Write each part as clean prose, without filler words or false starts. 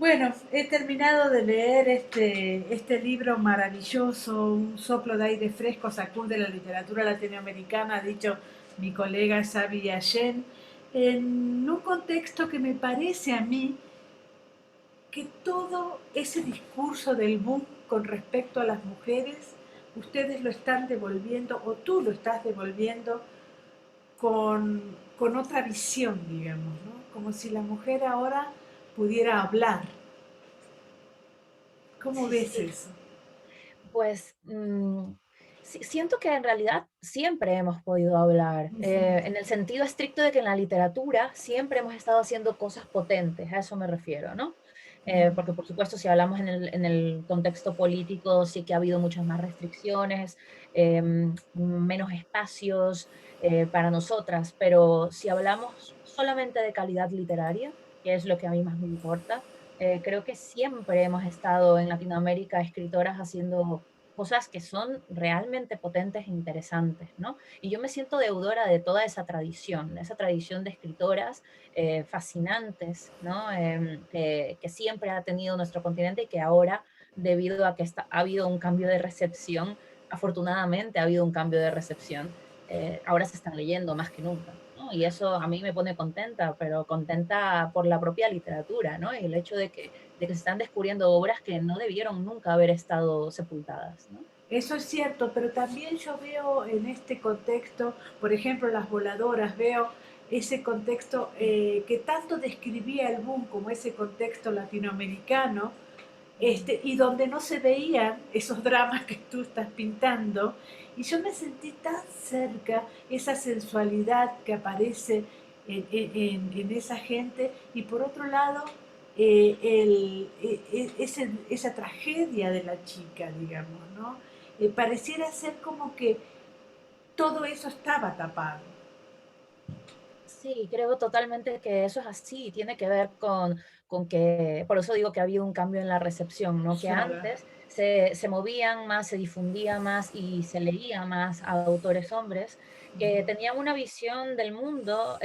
Bueno, he terminado de leer este libro maravilloso, Un soplo de aire fresco sacude la literatura latinoamericana, ha dicho mi colega Xavi Allen, en un contexto que me parece a mí que todo ese discurso del boom con respecto a las mujeres, ustedes lo están devolviendo o tú lo estás devolviendo con otra visión, digamos, ¿no? Como si la mujer ahora pudiera hablar. ¿Cómo Sí, ves sí, eso? pues siento que en realidad siempre hemos podido hablar, en el sentido estricto de que en la literatura siempre hemos estado haciendo cosas potentes, a eso me refiero, ¿no? Porque por supuesto si hablamos en el contexto político sí que ha habido muchas más restricciones, menos espacios para nosotras, pero si hablamos solamente de calidad literaria, que es lo que a mí más me importa, creo que siempre hemos estado en Latinoamérica escritoras haciendo cosas que son realmente potentes e interesantes, ¿no? Y yo me siento deudora de toda esa tradición de escritoras fascinantes, ¿no? Que siempre ha tenido nuestro continente y que ahora, debido a que ha habido un cambio de recepción, afortunadamente ha habido un cambio de recepción, ahora se están leyendo más que nunca, ¿no? Y eso a mí me pone contenta, pero contenta por la propia literatura, ¿no? Y el hecho de que se están descubriendo obras que no debieron nunca haber estado sepultadas, ¿no? Eso es cierto, pero también yo veo en este contexto, por ejemplo, las voladoras, veo ese contexto que tanto describía el boom como ese contexto latinoamericano, y donde no se veían esos dramas que tú estás pintando, y yo me sentí tan cerca, esa sensualidad que aparece en esa gente, y por otro lado, esa tragedia de la chica, digamos, ¿no? Pareciera ser como que todo eso estaba tapado. Sí, creo totalmente que eso es así, tiene que ver con que, por eso digo que ha habido un cambio en la recepción, ¿no? Que Claro. antes se movían más, se difundía más y se leía más a autores hombres que tenían una visión del mundo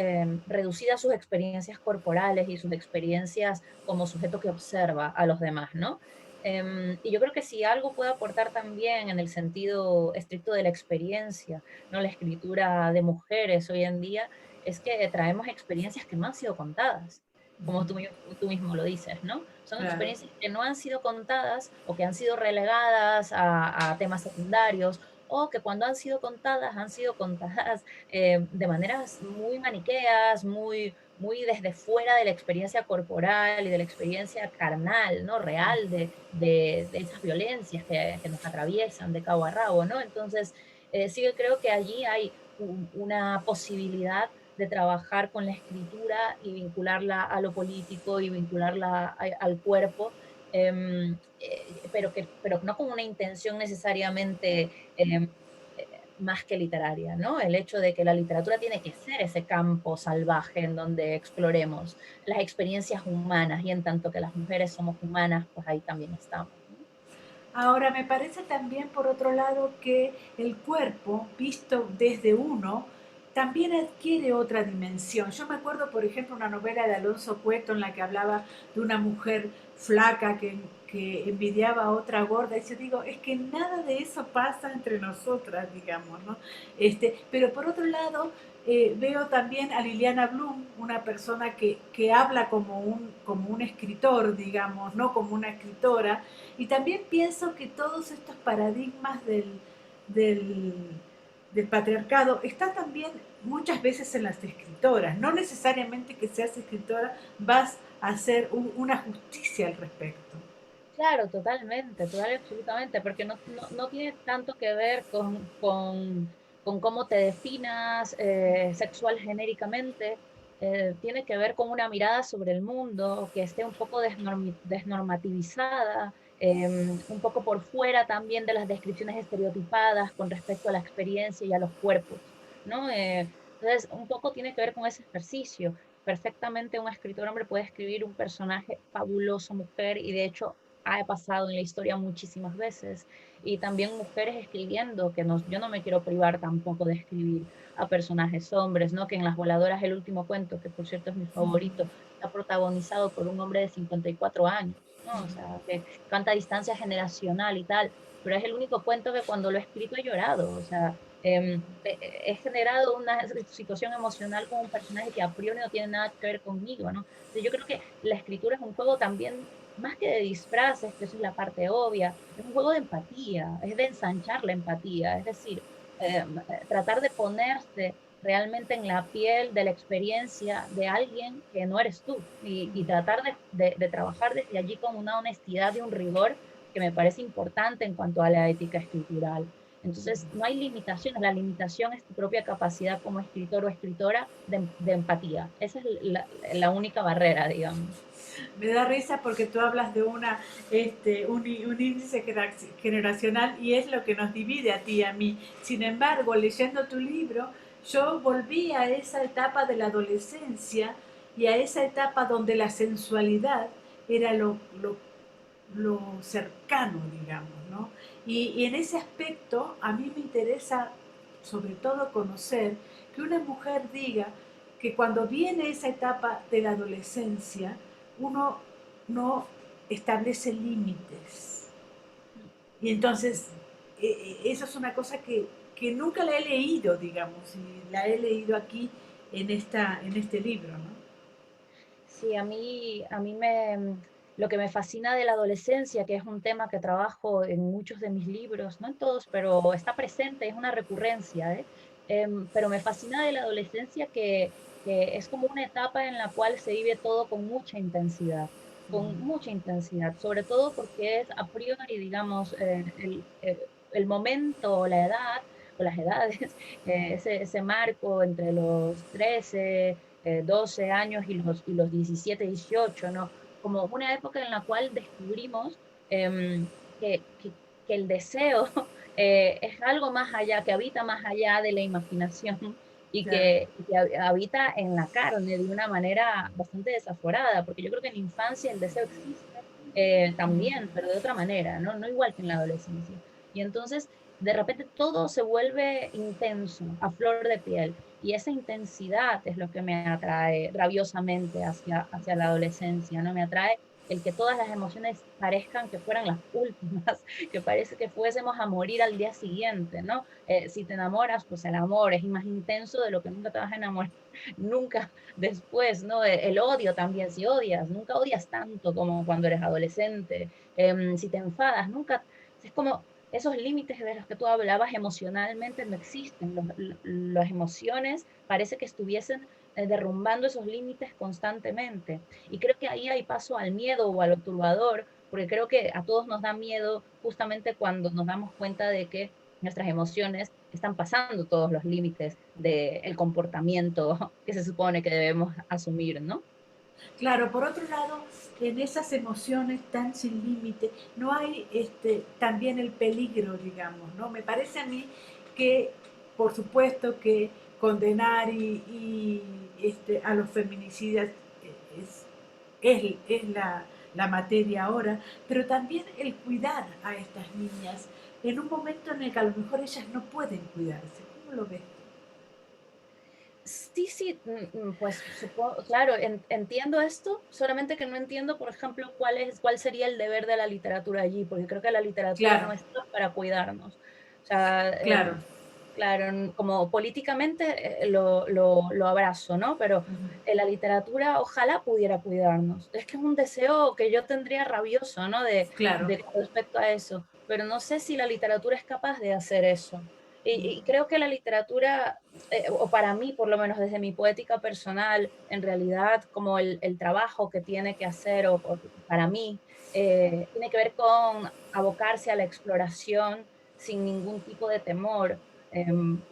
reducida a sus experiencias corporales y sus experiencias como sujeto que observa a los demás, ¿no? Y yo creo que si algo puede aportar también en el sentido estricto de la experiencia, ¿no? La escritura de mujeres hoy en día es que traemos experiencias que no han sido contadas, como tú mismo lo dices, ¿no? Son Claro. experiencias que no han sido contadas o que han sido relegadas a temas secundarios o que cuando han sido contadas de maneras muy maniqueas, muy desde fuera de la experiencia corporal y de la experiencia carnal, ¿no? Real de esas violencias que nos atraviesan de cabo a rabo, ¿no? Entonces, sí que creo que allí hay una posibilidad de trabajar con la escritura y vincularla a lo político y vincularla al cuerpo, pero no con una intención necesariamente más que literaria, ¿no? El hecho de que la literatura tiene que ser ese campo salvaje en donde exploremos las experiencias humanas y en tanto que las mujeres somos humanas, pues ahí también estamos, ¿no? Ahora, me parece también, por otro lado, que el cuerpo, visto desde uno, también adquiere otra dimensión. Yo me acuerdo, por ejemplo, una novela de Alonso Cueto en la que hablaba de una mujer flaca que envidiaba a otra gorda, y yo digo, es que nada de eso pasa entre nosotras, digamos, ¿no? Pero por otro lado, veo también a Liliana Bloom, una persona que habla como un escritor, digamos, no como una escritora, y también pienso que todos estos paradigmas del, del patriarcado están también muchas veces en las escritoras. No necesariamente que seas escritora vas a hacer una justicia al respecto. Claro, totalmente, total y absolutamente, porque no tiene tanto que ver con cómo te definas sexual genéricamente, tiene que ver con una mirada sobre el mundo que esté un poco desnormativizada, un poco por fuera también de las descripciones estereotipadas con respecto a la experiencia y a los cuerpos, ¿no? Entonces, un poco tiene que ver con ese ejercicio. Perfectamente un escritor hombre puede escribir un personaje fabuloso, mujer, y de hecho ha pasado en la historia muchísimas veces, y también mujeres escribiendo, yo no me quiero privar tampoco de escribir a personajes hombres, ¿no? Que en Las Voladoras, el último cuento, que por cierto es mi favorito, está protagonizado por un hombre de 54 años, ¿no? O sea, que cuánta distancia generacional y tal, pero es el único cuento que cuando lo he escrito he llorado, o sea, he generado una situación emocional con un personaje que a priori no tiene nada que ver conmigo, ¿no? Entonces yo creo que la escritura es un juego también, más que de disfraces, que eso es la parte obvia, es un juego de empatía, es de ensanchar la empatía, es decir, tratar de ponerse realmente en la piel de la experiencia de alguien que no eres tú y tratar de trabajar desde allí con una honestidad y un rigor que me parece importante en cuanto a la ética escritural. Entonces, no hay limitaciones, la limitación es tu propia capacidad como escritor o escritora de empatía. Esa es la única barrera, digamos. Me da risa porque tú hablas de un índice generacional y es lo que nos divide a ti y a mí. Sin embargo, leyendo tu libro, yo volví a esa etapa de la adolescencia y a esa etapa donde la sensualidad era lo cercano, digamos, ¿no? Y en ese aspecto a mí me interesa sobre todo conocer que una mujer diga que cuando viene esa etapa de la adolescencia, uno no establece límites. Y entonces, eso es una cosa que nunca la he leído, digamos, y la he leído aquí en este libro, ¿no? Sí, a mí lo que me fascina de la adolescencia, que es un tema que trabajo en muchos de mis libros, no en todos, pero está presente, es una recurrencia, ¿eh? Pero me fascina de la adolescencia que es como una etapa en la cual se vive todo con mucha intensidad, sobre todo porque es a priori, digamos, el momento, la edad o las edades, ese marco entre los 13 12 años y los 17 18, ¿no? Como una época en la cual descubrimos que el deseo es algo más allá, que habita más allá de la imaginación Claro. y que habita en la carne de una manera bastante desaforada, porque yo creo que en la infancia el deseo existe también, pero de otra manera, ¿no? No igual que en la adolescencia. Y entonces, de repente todo se vuelve intenso, a flor de piel. Y esa intensidad es lo que me atrae rabiosamente hacia la adolescencia, ¿no? Me atrae el que todas las emociones parezcan que fueran las últimas, que parece que fuésemos a morir al día siguiente, ¿no? Si te enamoras, pues el amor es más intenso de lo que nunca te vas a enamorar, nunca después, ¿no? El odio también, si odias, nunca odias tanto como cuando eres adolescente. Si te enfadas, nunca, es como esos límites de los que tú hablabas emocionalmente no existen. Las emociones parece que estuviesen derrumbando esos límites constantemente. Y creo que ahí hay paso al miedo o a lo turbador, porque creo que a todos nos da miedo justamente cuando nos damos cuenta de que nuestras emociones están pasando todos los límites del comportamiento que se supone que debemos asumir, ¿no? Claro, por otro lado, en esas emociones tan sin límite, no hay también el peligro, digamos, ¿no? Me parece a mí que, por supuesto, que condenar a los feminicidas es la materia ahora, pero también el cuidar a estas niñas en un momento en el que a lo mejor ellas no pueden cuidarse. ¿Cómo lo ves? Sí, sí, pues supongo, claro, entiendo esto, solamente que no entiendo, por ejemplo, cuál sería el deber de la literatura allí, porque creo que la literatura Claro, no está para cuidarnos. O sea, claro. claro, como políticamente lo abrazo, ¿no? Pero la literatura ojalá pudiera cuidarnos. Es que es un deseo que yo tendría rabioso, ¿no? Claro. Con respecto a eso, pero no sé si la literatura es capaz de hacer eso. Y creo que la literatura o para mí, por lo menos desde mi poética personal, en realidad como el trabajo que tiene que hacer, para mí, tiene que ver con abocarse a la exploración sin ningún tipo de temor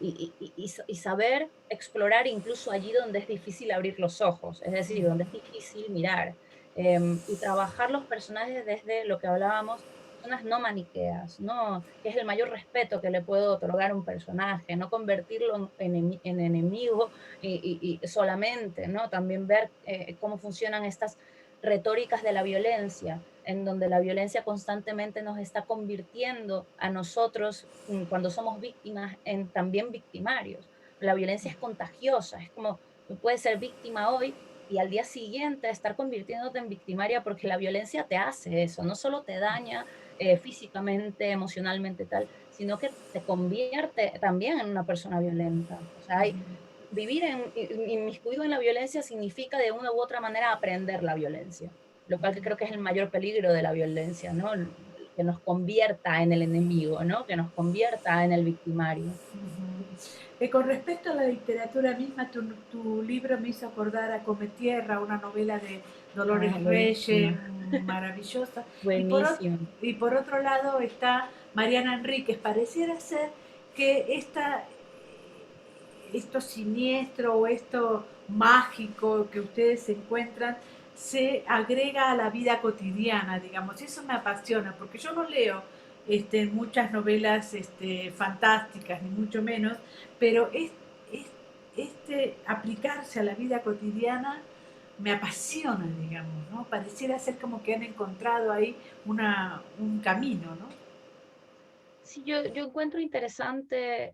y saber explorar incluso allí donde es difícil abrir los ojos, es decir, donde es difícil mirar, y trabajar los personajes desde lo que hablábamos personas no maniqueas, ¿no? Que es el mayor respeto que le puedo otorgar a un personaje, no convertirlo en enemigo y solamente, ¿no? También ver cómo funcionan estas retóricas de la violencia, en donde la violencia constantemente nos está convirtiendo a nosotros, cuando somos víctimas, también victimarios. La violencia es contagiosa, es como, puedes ser víctima hoy y al día siguiente estar convirtiéndote en victimaria porque la violencia te hace eso, no solo te daña físicamente, emocionalmente, tal, sino que te convierte también en una persona violenta. O sea, vivir inmiscuido en la violencia significa de una u otra manera aprender la violencia, lo cual que creo que es el mayor peligro de la violencia, ¿no? Que nos convierta en el enemigo, ¿no? Que nos convierta en el victimario. Con respecto a la literatura misma, tu libro me hizo acordar a Cometierra, una novela de Ah, Dolores Reyes, buenísima, maravillosa. Y buenísima. y por otro lado está Mariana Enríquez. Pareciera ser que esto siniestro o esto mágico que ustedes encuentran se agrega a la vida cotidiana, digamos. Eso me apasiona, porque yo no leo muchas novelas fantásticas, ni mucho menos, pero es- aplicarse a la vida cotidiana me apasiona, digamos, ¿no? Pareciera ser como que han encontrado ahí un camino, ¿no? Sí, yo encuentro interesante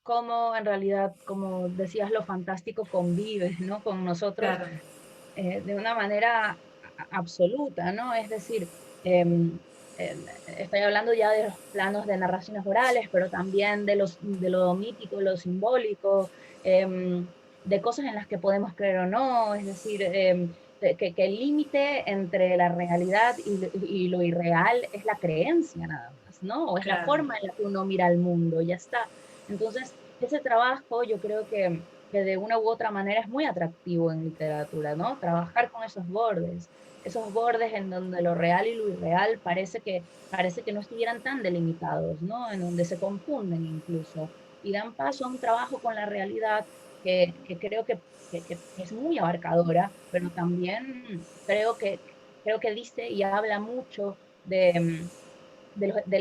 cómo en realidad, como decías, lo fantástico convive, ¿no? Con nosotros Claro. de una manera absoluta, ¿no? Es decir, em, estoy hablando ya de los planos de narraciones orales, pero también de lo mítico, lo simbólico, em, de cosas en las que podemos creer o no, es decir, que el límite entre la realidad y lo irreal es la creencia nada más, ¿no? O es la Claro. forma en la que uno mira al mundo, ya está. Entonces, ese trabajo yo creo que de una u otra manera es muy atractivo en literatura, ¿no? Trabajar con esos bordes en donde lo real y lo irreal parece que no estuvieran tan delimitados, ¿no? En donde se confunden incluso y dan paso a un trabajo con la realidad que creo que es muy abarcadora, pero también creo que dice y habla mucho del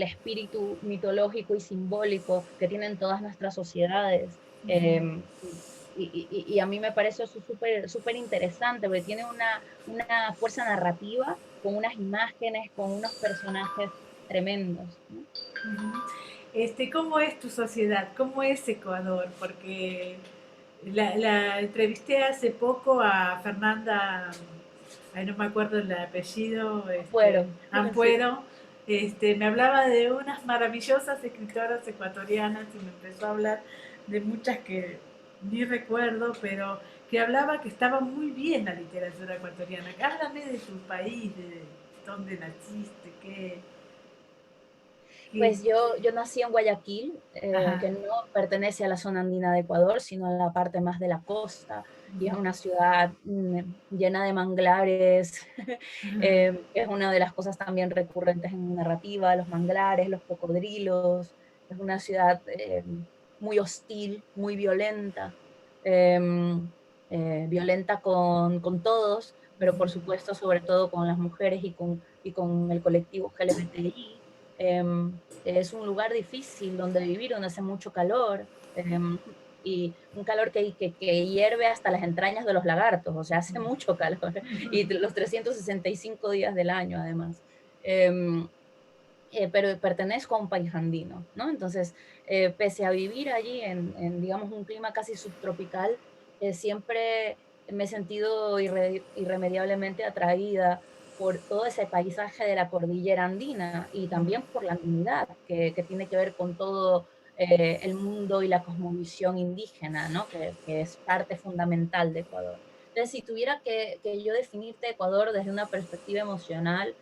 espíritu mitológico y simbólico que tienen todas nuestras sociedades. Y a mí me parece eso súper interesante, porque tiene una fuerza narrativa con unas imágenes, con unos personajes tremendos, ¿no? Ujú. ¿Cómo es tu sociedad? ¿Cómo es Ecuador? Porque la entrevisté hace poco a Fernanda, ay, no me acuerdo el apellido, Fueron, sí. Ampuero. Me hablaba de unas maravillosas escritoras ecuatorianas y me empezó a hablar de muchas que ni recuerdo, pero que hablaba que estaba muy bien la literatura ecuatoriana. Háblame de tu país, de dónde naciste, qué. Pues yo nací en Guayaquil, Ajá. que no pertenece a la zona andina de Ecuador, sino a la parte más de la costa, y es una ciudad llena de manglares. Es una de las cosas también recurrentes en mi narrativa, los manglares, los cocodrilos. Es una ciudad muy hostil, muy violenta, em, violenta con todos, pero por supuesto sobre todo con las mujeres y con el colectivo LGBTI. Es un lugar difícil donde vivir, donde hace mucho calor, y un calor que hierve hasta las entrañas de los lagartos, o sea, hace mucho calor, y los 365 días del año además. Em, pero pertenezco a un país andino, ¿no? Entonces, pese a vivir allí digamos, un clima casi subtropical, siempre me he sentido irremediablemente atraída por todo ese paisaje de la cordillera andina y también por la andinidad, que tiene que ver con todo el mundo y la cosmovisión indígena, ¿no? Que es parte fundamental de Ecuador. Entonces, si tuviera que yo definirte Ecuador desde una perspectiva emocional,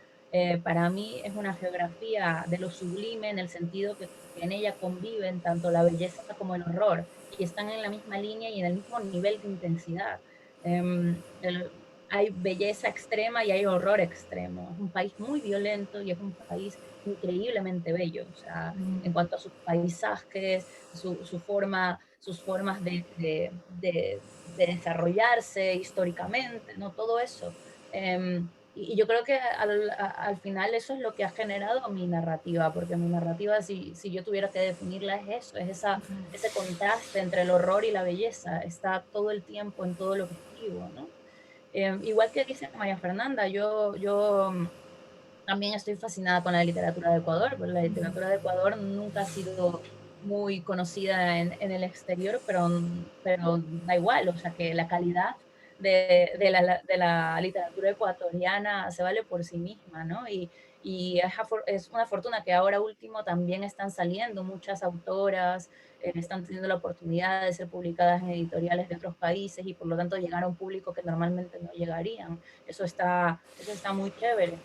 para mí es una geografía de lo sublime en el sentido que en ella conviven tanto la belleza como el horror y están en la misma línea y en el mismo nivel de intensidad. Hay belleza extrema y hay horror extremo. Es un país muy violento y es un país increíblemente bello, o sea, en cuanto a sus paisajes, sus formas de desarrollarse históricamente, ¿no? Todo eso. Y yo creo que al final eso es lo que ha generado mi narrativa, porque mi narrativa, si yo tuviera que definirla, es eso, ese contraste entre el horror y la belleza, está todo el tiempo en todo lo que escribo, ¿no? Igual que dice María Fernanda, yo también estoy fascinada con la literatura de Ecuador, porque la literatura de Ecuador nunca ha sido muy conocida en el exterior, pero da igual, o sea que la calidad de la literatura ecuatoriana se vale por sí misma, ¿no? Y es una fortuna que ahora último también están saliendo muchas autoras, están teniendo la oportunidad de ser publicadas en editoriales de otros países y por lo tanto llegar a un público que normalmente no llegarían. Eso está muy chévere.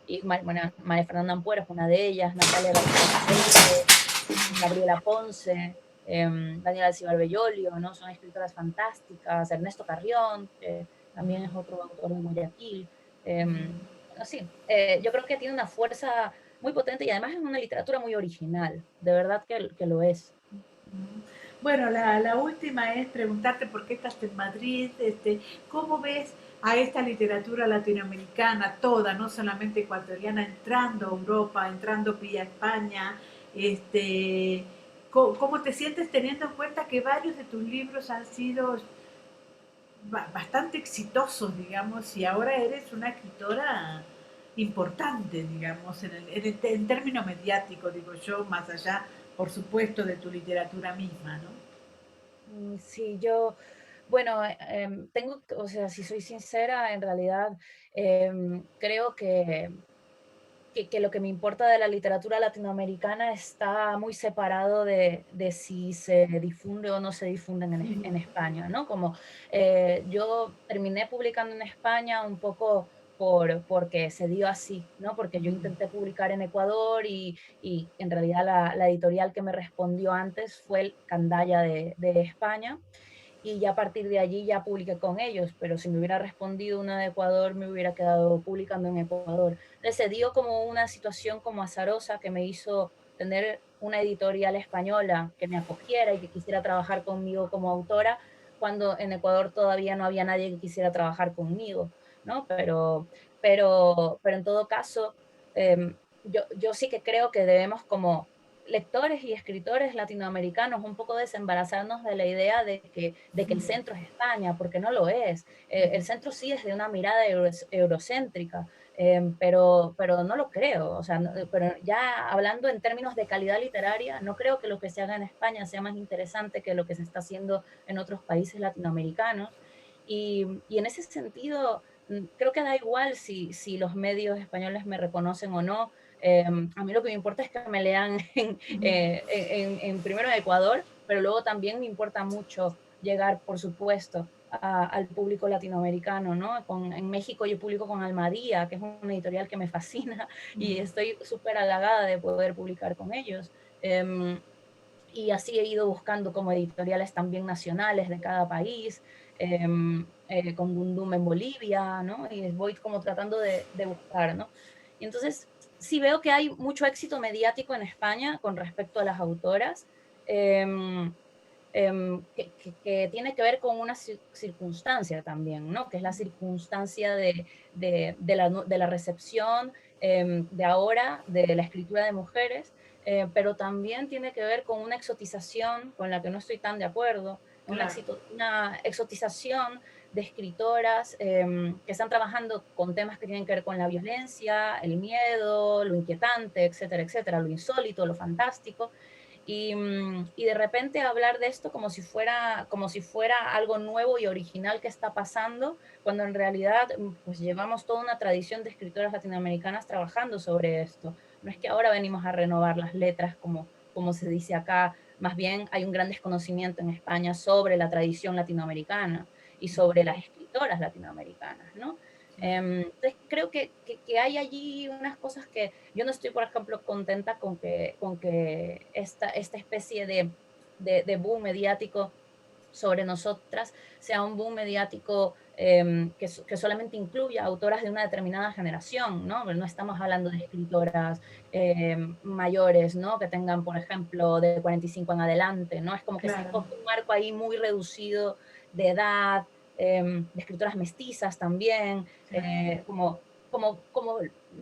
Y María Fernanda Ampuero es una de ellas, Natalia García Freire, Gabriela Ponce, Daniela Alcibar Bellolio, ¿no? Son escritoras fantásticas, Ernesto Carrión, que también es otro autor de Guayaquil. Bueno, sí, yo creo que tiene una fuerza muy potente y además es una literatura muy original, de verdad que lo es. Bueno, la última es preguntarte por qué estás en Madrid, ¿cómo ves a esta literatura latinoamericana toda, no solamente ecuatoriana, entrando a Europa, entrando vía España? ¿Cómo te sientes teniendo en cuenta que varios de tus libros han sido bastante exitosos, digamos, y ahora eres una escritora importante, digamos, en términos mediáticos, digo yo, más allá, por supuesto, de tu literatura misma, ¿no? Sí, yo, bueno, o sea, si soy sincera, en realidad creo que lo que me importa de la literatura latinoamericana está muy separado de si se difunde o no se difunde en España, ¿no? Como yo terminé publicando en España un poco porque se dio así, ¿no? Porque yo intenté publicar en Ecuador y en realidad la editorial que me respondió antes fue el Candaya de España y ya a partir de allí ya publiqué con ellos, pero si me hubiera respondido una de Ecuador, me hubiera quedado publicando en Ecuador. Entonces se dio como una situación como azarosa que me hizo tener una editorial española que me acogiera y que quisiera trabajar conmigo como autora, cuando en Ecuador todavía no había nadie que quisiera trabajar conmigo, ¿no? Pero en todo caso, yo sí que creo que debemos como lectores y escritores latinoamericanos un poco desembarazarnos de la idea de que el centro es España, porque no lo es. El centro sí es de una mirada eurocéntrica, pero no lo creo. O sea, pero ya hablando en términos de calidad literaria, no creo que lo que se haga en España sea más interesante que lo que se está haciendo en otros países latinoamericanos. Y en ese sentido, creo que da igual si los medios españoles me reconocen o no. A mí lo que me importa es que me lean primero en Ecuador, pero luego también me importa mucho llegar, por supuesto, al público latinoamericano, ¿no? En México yo publico con Almadía, que es una editorial que me fascina y estoy súper halagada de poder publicar con ellos. Y así he ido buscando como editoriales también nacionales de cada país, con Gundum en Bolivia, ¿no? Y voy como tratando de buscar, ¿no? Y entonces sí veo que hay mucho éxito mediático en España con respecto a las autoras, em, que tiene que ver con una circunstancia también, ¿no? Que es la circunstancia de la recepción de ahora de la escritura de mujeres, pero también tiene que ver con una exotización con la que no estoy tan de acuerdo, Claro. una exotización de escritoras que están trabajando con temas que tienen que ver con la violencia, el miedo, lo inquietante, etcétera, etcétera, lo insólito, lo fantástico, y de repente hablar de esto como si fuera algo nuevo y original que está pasando, cuando en realidad pues llevamos toda una tradición de escritoras latinoamericanas trabajando sobre esto. No es que ahora venimos a renovar las letras como se dice acá, más bien hay un gran desconocimiento en España sobre la tradición latinoamericana y sobre las escritoras latinoamericanas, ¿no? Entonces creo que hay allí unas cosas que yo no estoy, por ejemplo, contenta con que esta especie de boom mediático sobre nosotras sea un boom mediático que solamente incluya autoras de una determinada generación, ¿no? No estamos hablando de escritoras mayores, ¿no? Que tengan, por ejemplo, de 45 en adelante, ¿no? Es como que se Claro. escoge un marco ahí muy reducido de edad, de escritoras mestizas también, como,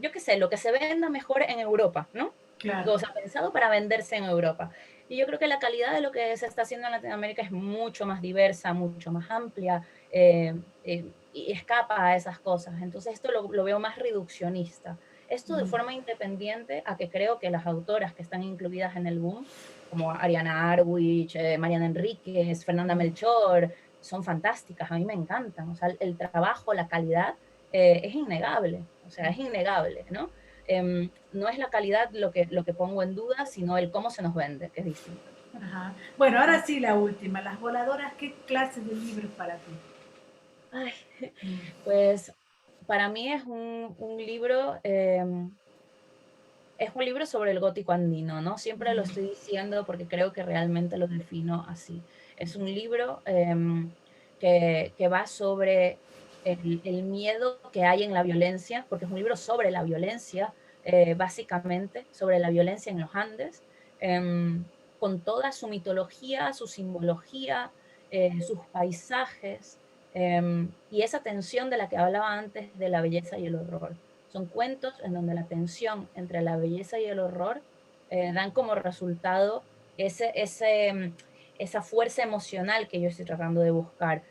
yo qué sé, lo que se venda mejor en Europa, ¿no? Claro. O sea, pensado para venderse en Europa. Y yo creo que la calidad de lo que se está haciendo en Latinoamérica es mucho más diversa, mucho más amplia, y escapa a esas cosas. Entonces esto lo veo más reduccionista. Esto de forma independiente a que creo que las autoras que están incluidas en el boom, como Ariana Arwich, Mariana Enríquez, Fernanda Melchor, son fantásticas, a mí me encantan, o sea, el trabajo, la calidad es innegable, o sea, es innegable, ¿no? No es la calidad lo que pongo en duda, sino el cómo se nos vende, que es distinto. Ajá. Bueno, ahora sí la última, las voladoras, ¿qué clase de libros para ti? Ay, Mm. pues para mí es un libro sobre el gótico andino, ¿no? Siempre lo estoy diciendo porque creo que realmente lo defino así. Es un libro que va sobre el miedo que hay en la violencia, porque es un libro sobre la violencia, básicamente, sobre la violencia en los Andes, con toda su mitología, su simbología, sus paisajes, y esa tensión de la que hablaba antes de la belleza y el horror. Son cuentos en donde la tensión entre la belleza y el horror dan como resultado ese, ese, mm, esa fuerza emocional que yo estoy tratando de buscar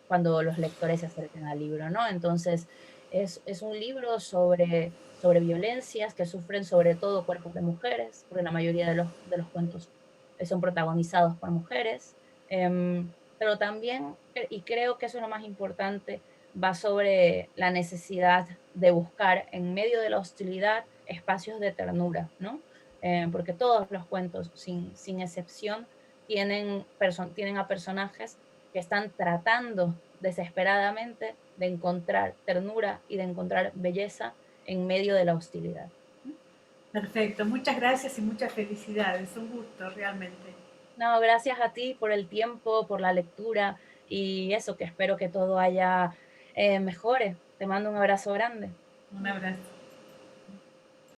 cuando los lectores se acerquen al libro, ¿no? Entonces, es un libro sobre violencias que sufren sobre todo cuerpos de mujeres, porque la mayoría de los cuentos son protagonizados por mujeres, pero también, y creo que eso es lo más importante, va sobre la necesidad de buscar en medio de la hostilidad espacios de ternura, ¿no? Porque todos los cuentos, sin excepción, tienen a personajes que están tratando desesperadamente de encontrar ternura y de encontrar belleza en medio de la hostilidad. Perfecto, muchas gracias y muchas felicidades. Un gusto realmente. No, gracias a ti por el tiempo, por la lectura y eso, que espero que todo haya mejore. Te mando un abrazo grande. Un abrazo.